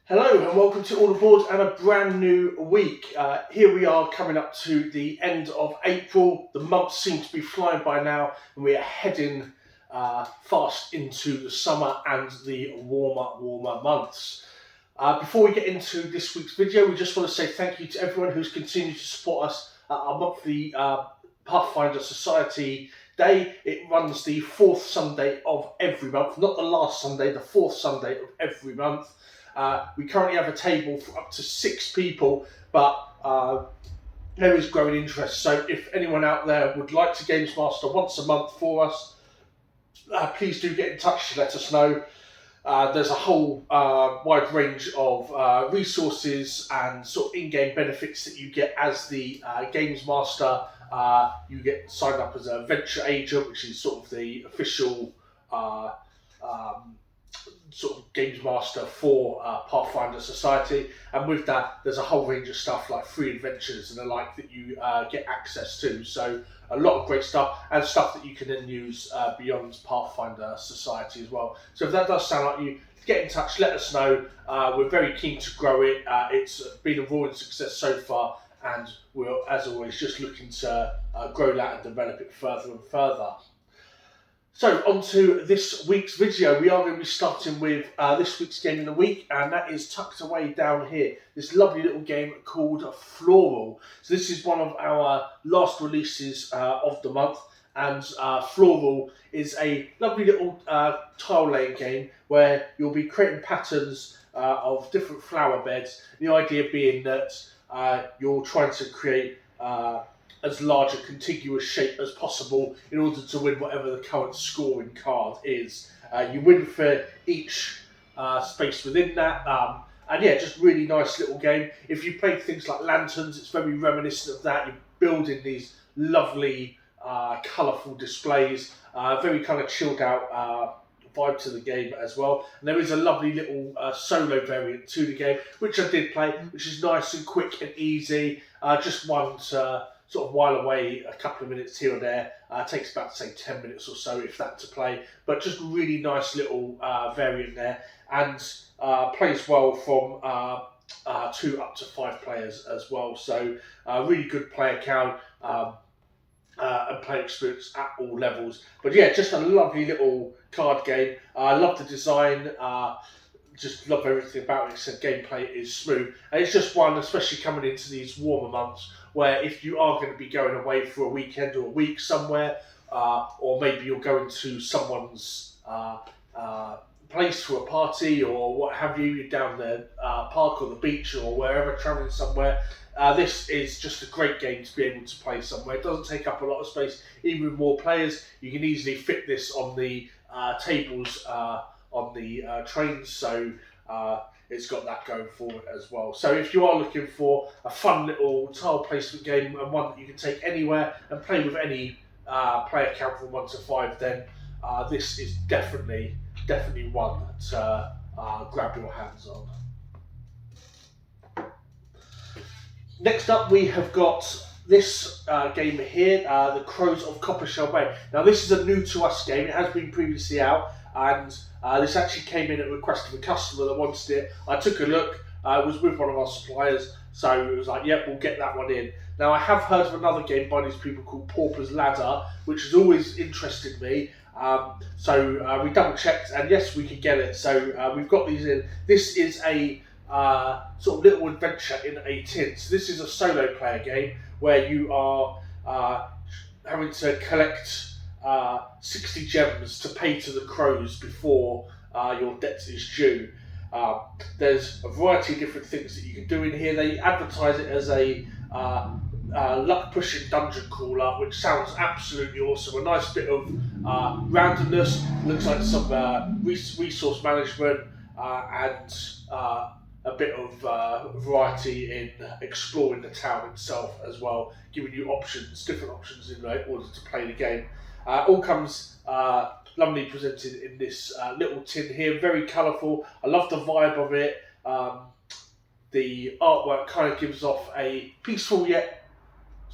Hello and welcome to All Aboard and a brand new week. Here we are coming up to the end of April. The months seem to be flying by now and we are heading fast into the summer and the warmer months. Before we get into this week's video, we just want to say thank you to everyone who's continued to support us at our monthly Pathfinder Society Day. It runs the fourth Sunday of every month, not the last Sunday, the fourth Sunday of every month. We currently have a table for up to 6 people, but there is growing interest. So if anyone out there would like to Games Master once a month for us, please do get in touch to let us know. There's a whole wide range of resources and sort of in-game benefits that you get as the Games Master. You get signed up as a venture agent, which is sort of the official sort of Games Master for Pathfinder Society, and with that there's a whole range of stuff like free adventures and the like that you get access to. So a lot of great stuff and stuff that you can then use beyond Pathfinder Society as well. So if that does sound like you, get in touch, let us know. We're very keen to grow it. It's been a roaring success so far, and we're, as always, just looking to grow that and develop it further and further. So on to this week's video. We are going to be starting with this week's game of the week, and that is tucked away down here. This lovely little game called Floral. So this is one of our last releases of the month, and Floral is a lovely little tile laying game where you'll be creating patterns of different flower beds. The idea being that you're trying to create as large a contiguous shape as possible in order to win whatever the current scoring card is. You win for each space within that, and yeah, just really nice little game. If you play things like lanterns, it's very reminiscent of that. You're building these lovely, colourful displays, very kind of chilled out vibe to the game as well. And there is a lovely little solo variant to the game, which I did play, which is nice and quick and easy. Just one to sort of while away a couple of minutes here or there. Takes about, say, 10 minutes or so, if that, to play. But just really nice little variant there. And plays well from 2 up to 5 players as well. So really good player count and player experience at all levels. But yeah, just a lovely little card game. I love the design. Just love everything about it. So gameplay is smooth, and it's just one, especially coming into these warmer months, where if you are going to be going away for a weekend or a week somewhere, or maybe you're going to someone's place for a party or what have you, you're down the park or the beach or wherever, travelling somewhere, this is just a great game to be able to play somewhere. It doesn't take up a lot of space, even with more players. You can easily fit this on the tables on the trains, so it's got that going for it as well. So if you are looking for a fun little tile placement game and one that you can take anywhere and play with any player count from 1 to 5, then this is definitely one to grab your hands on. Next up, we have got this game here, The Crows of Coppershell Bay. Now, this is a new to us game. It has been previously out, and this actually came in at the request of a customer that wanted it. I took a look. It was with one of our suppliers, so it was like, yep, we'll get that one in. Now, I have heard of another game by these people called Pauper's Ladder, which has always interested me. So we double checked, and yes, we could get it. So we've got these in. This is a sort of little adventure in a tin. So this is a solo player game where you are having to collect 60 gems to pay to the crows before your debt is due. There's a variety of different things that you can do in here. They advertise it as a luck-pushing dungeon crawler, which sounds absolutely awesome. A nice bit of randomness, looks like some resource management, and a bit of variety in exploring the town itself as well, giving you options, different options in order to play the game. All comes lovely presented in this little tin here, very colourful. I love the vibe of it. The artwork kind of gives off a peaceful yet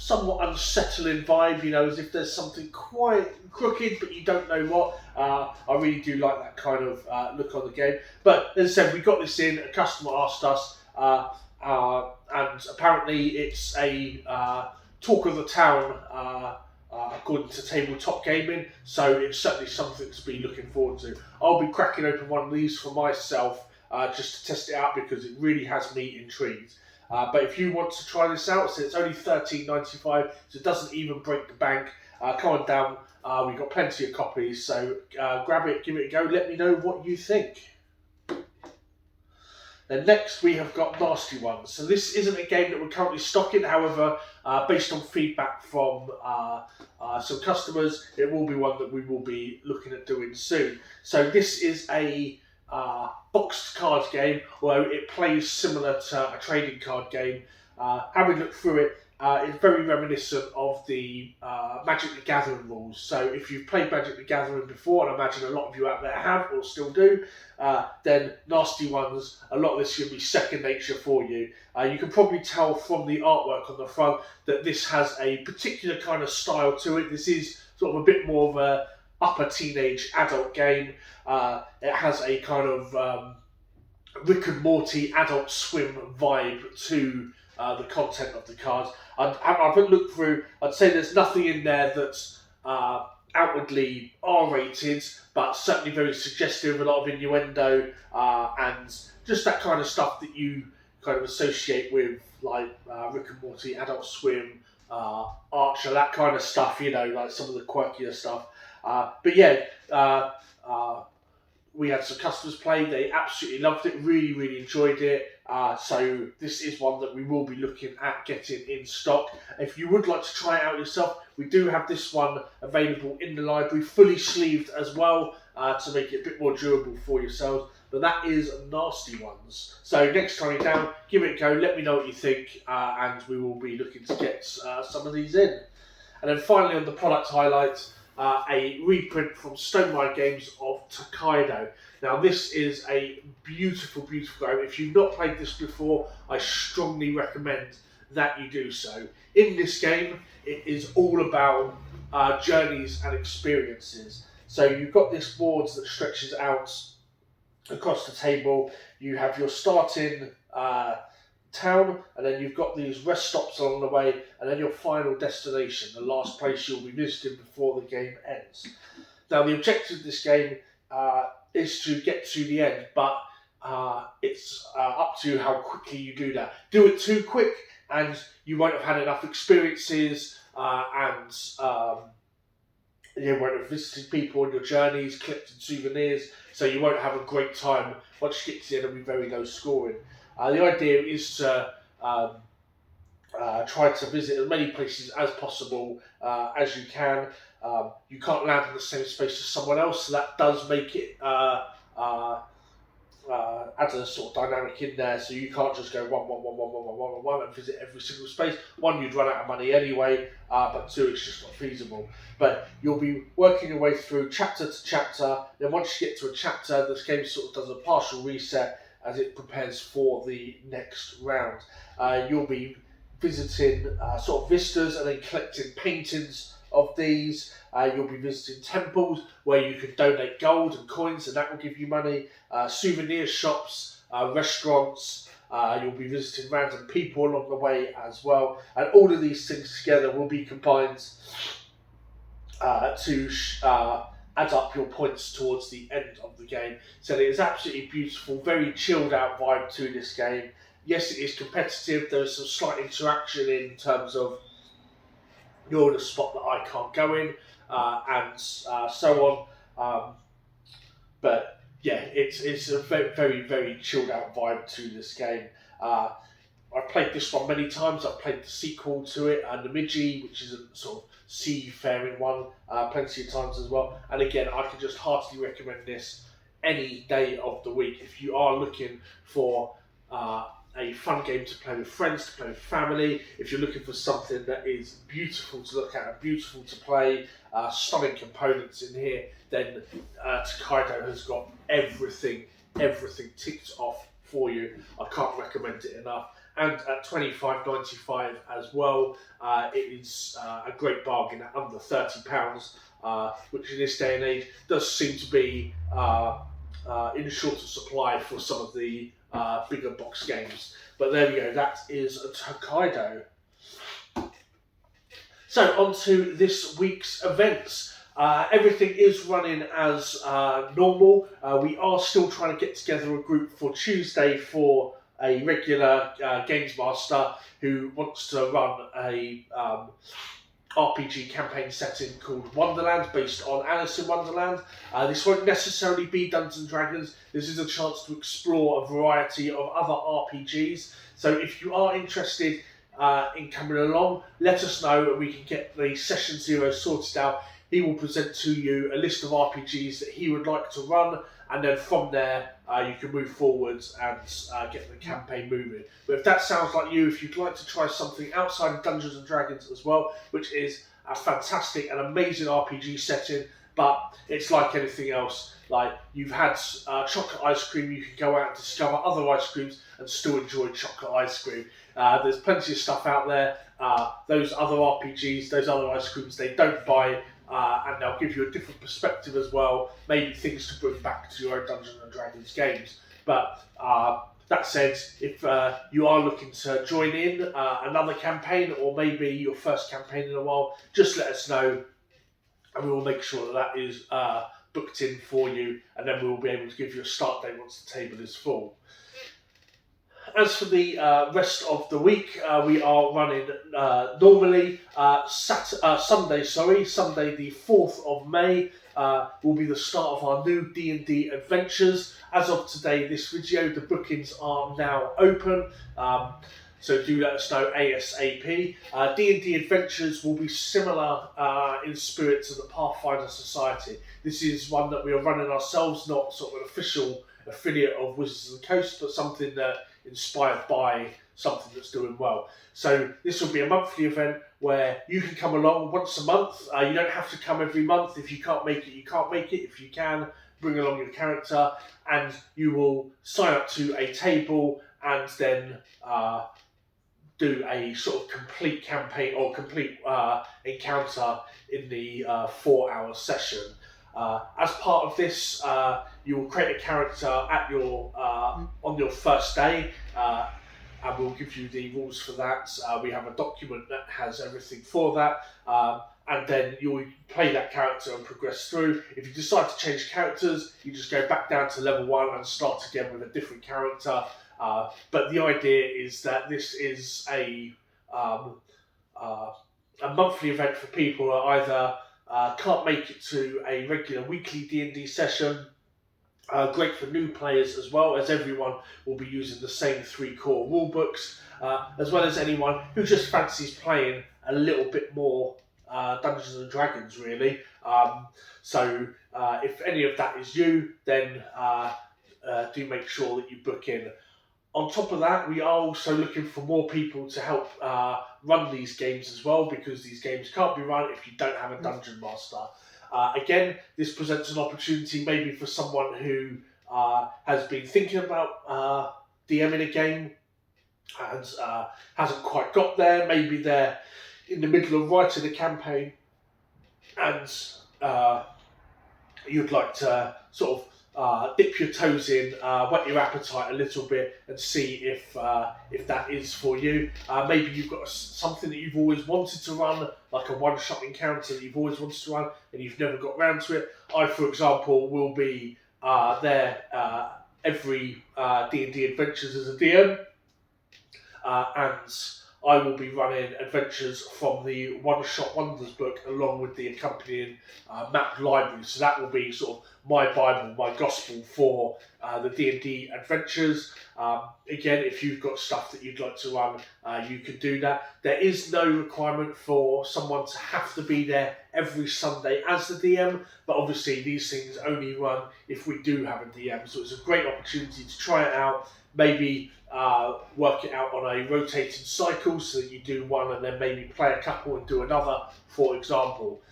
somewhat unsettling vibe, you know, as if there's something quite crooked, but you don't know what. I really do like that kind of look on the game. But as I said, we got this in, a customer asked us, and apparently it's a talk of the town, according to Tabletop Gaming, so it's certainly something to be looking forward to. I'll be cracking open one of these for myself, just to test it out, because it really has me intrigued. But if you want to try this out, so it's only $13.95, so it doesn't even break the bank. Come on down, we've got plenty of copies, so grab it, give it a go, let me know what you think. Then next we have got Nasty Ones. So this isn't a game that we're currently stocking, however, based on feedback from some customers, it will be one that we will be looking at doing soon. So this is a boxed cards game, although it plays similar to a trading card game. Having looked through it, it's very reminiscent of the Magic the Gathering rules. So if you've played Magic the Gathering before, and I imagine a lot of you out there have or still do, then Nasty Ones, a lot of this is going to be second nature for you. You can probably tell from the artwork on the front that this has a particular kind of style to it. This is sort of a bit more of a upper teenage adult game. It has a kind of Rick and Morty Adult Swim vibe to the content of the cards. I've looked through, I'd say there's nothing in there that's outwardly R-rated, but certainly very suggestive, a lot of innuendo, and just that kind of stuff that you kind of associate with, like Rick and Morty, Adult Swim, Archer, that kind of stuff, you know, like some of the quirkier stuff. But yeah, we had some customers play, they absolutely loved it, really, really enjoyed it. So this is one that we will be looking at getting in stock. If you would like to try it out yourself, we do have this one available in the library, fully sleeved as well, to make it a bit more durable for yourselves. But that is Nasty Ones. So next time you're down, give it a go, let me know what you think, and we will be looking to get some of these in. And then finally on the product highlights, a reprint from Stonemaier Games of Tokaido. Now this is a beautiful, beautiful game. If you've not played this before, I strongly recommend that you do so. In this game, it is all about journeys and experiences. So you've got this board that stretches out across the table. You have your starting town, and then you've got these rest stops along the way, and then your final destination, the last place you'll be visiting before the game ends. Now the objective of this game is to get to the end, but it's up to you how quickly you do that. Do it too quick and you won't have had enough experiences, and you won't have visited people on your journeys, collected souvenirs, so you won't have a great time. Once you get to the end, it'll be very low scoring. The idea is to try to visit as many places as possible as you can. You can't land in the same space as someone else, so that does make it add a sort of dynamic in there. So you can't just go one and visit every single space. One, you'd run out of money anyway, but two, it's just not feasible. But you'll be working your way through chapter to chapter. Then once you get to a chapter, this game sort of does a partial reset as it prepares for the next round. You'll be visiting sort of vistas and then collecting paintings of these. You'll be visiting temples where you can donate gold and coins, and that will give you money. Souvenir shops, restaurants. You'll be visiting random people along the way as well. And all of these things together will be combined to add up your points towards the end of the game. So it is absolutely beautiful, very chilled out vibe to this game. Yes, it is competitive. There's some slight interaction in terms of you're in a spot that I can't go in, and so on. But yeah, it's a very, very, very chilled out vibe to this game. I've played this one many times. I've played the sequel to it, Namiji, which is a sort of seafaring one, plenty of times as well. And again, I can just heartily recommend this any day of the week. If you are looking for a fun game to play with friends, to play with family, if you're looking for something that is beautiful to look at, beautiful to play, stunning components in here, then Tokaido has got everything ticked off for you. I can't recommend it enough. and at £25.95 as well. It is a great bargain at under £30, which in this day and age does seem to be in short of supply for some of the bigger box games. But there we go, that is Tokaido. So on to this week's events. Everything is running as normal. We are still trying to get together a group for Tuesday for a regular Games Master who wants to run a RPG campaign setting called Wonderland, based on Alice in Wonderland. This won't necessarily be Dungeons & Dragons. This is a chance to explore a variety of other RPGs. So if you are interested in coming along, let us know and we can get the Session 0 sorted out. He will present to you a list of RPGs that he would like to run, and then from there you can move forwards and get the campaign moving. But if that sounds like you, if you'd like to try something outside of Dungeons and Dragons as well, which is a fantastic and amazing RPG setting, but it's like anything else. Like, you've had chocolate ice cream, you can go out and discover other ice creams and still enjoy chocolate ice cream. There's plenty of stuff out there. Those other RPGs, those other ice creams, they don't buy, and they'll give you a different perspective as well, maybe things to bring back to your own Dungeons & Dragons games. But that said, if you are looking to join in another campaign, or maybe your first campaign in a while, just let us know, and we will make sure that is booked in for you, and then we will be able to give you a start date once the table is full. As for the rest of the week, we are running normally. Sunday the 4th of May will be the start of our new D&D adventures. As of today, this video, the bookings are now open. So do let us know ASAP. D&D Adventures will be similar in spirit to the Pathfinder Society. This is one that we are running ourselves, not sort of an official affiliate of Wizards of the Coast, but something that inspired by something that's doing well. So this will be a monthly event where you can come along once a month. You don't have to come every month. If you can't make it, you can't make it. If you can, bring along your character, and you will sign up to a table and then do a sort of complete campaign or complete encounter in the 4-hour session. As part of this, you will create a character at your on your first day, and we'll give you the rules for that. We have a document that has everything for that, and then you'll play that character and progress through. If you decide to change characters, you just go back down to level 1 and start again with a different character. But the idea is that this is a monthly event for people who either can't make it to a regular weekly D&D session. Great for new players as well, as everyone will be using the same 3 core rule books, as well as anyone who just fancies playing a little bit more Dungeons and Dragons, really. So if any of that is you, then do make sure that you book in. On top of that, we are also looking for more people to help run these games as well, because these games can't be run if you don't have a Dungeon Master. Again, this presents an opportunity maybe for someone who has been thinking about DMing a game and hasn't quite got there. Maybe they're in the middle of writing a campaign and you'd like to sort of dip your toes in, whet your appetite a little bit, and see if that is for you. Maybe you've got something that you've always wanted to run, like a one-shot encounter that you've always wanted to run, and you've never got round to it. I, for example, will be there every D&D Adventures as a DM, and I will be running adventures from the One Shot Wonders book along with the accompanying map library. So that will be sort of my Bible, my gospel for the D&D adventures. Again, if you've got stuff that you'd like to run, you can do that. There is no requirement for someone to have to be there every Sunday as the DM, but obviously these things only run if we do have a DM. So it's a great opportunity to try it out, maybe work it out on a rotating cycle so that you do one and then maybe play a couple and do another, for example.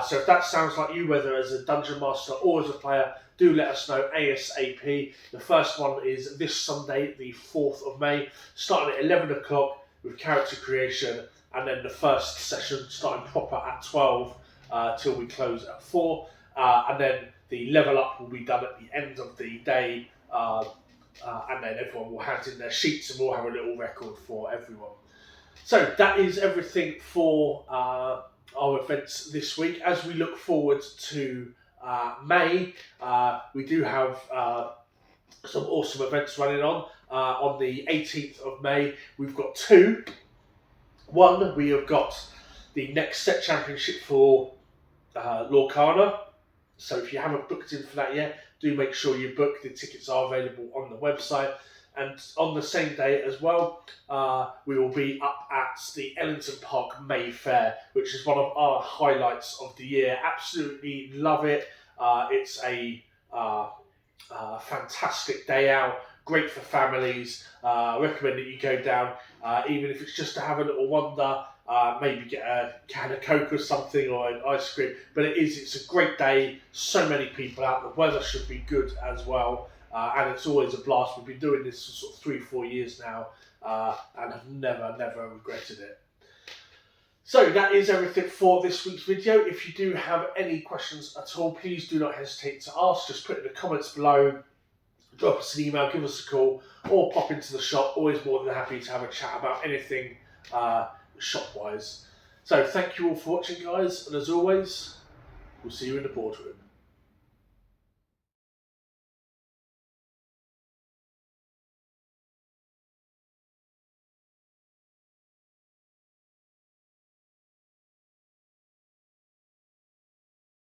So if that sounds like you, whether as a Dungeon Master or as a player, do let us know ASAP. The first one is this Sunday, the 4th of May, starting at 11 o'clock with character creation, and then the first session starting proper at 12 till we close at 4. And then the level up will be done at the end of the day, and then everyone will hand in their sheets and we'll have a little record for everyone. So that is everything for our events this week. As we look forward to May, we do have some awesome events running on. On the 18th of May, we've got 2. One, we have got the next set championship for Lorcana. So if you haven't booked in for that yet, do make sure you book. The tickets are available on the website. And on the same day as well, we will be up at the Ellington Park May Fair, which is one of our highlights of the year. Absolutely love it. It's a fantastic day out, great for families. Recommend that you go down, even if it's just to have a little wander, maybe get a can of Coke or something, or an ice cream. But it's a great day, so many people out, the weather should be good as well. And it's always a blast. We've been doing this for sort of 3-4 years now, and have never regretted it. So that is everything for this week's video. If you do have any questions at all, please do not hesitate to ask. Just put it in the comments below, drop us an email, give us a call, or pop into the shop. Always more than happy to have a chat about anything shop-wise. So thank you all for watching, guys, and as always, we'll see you in the boardroom.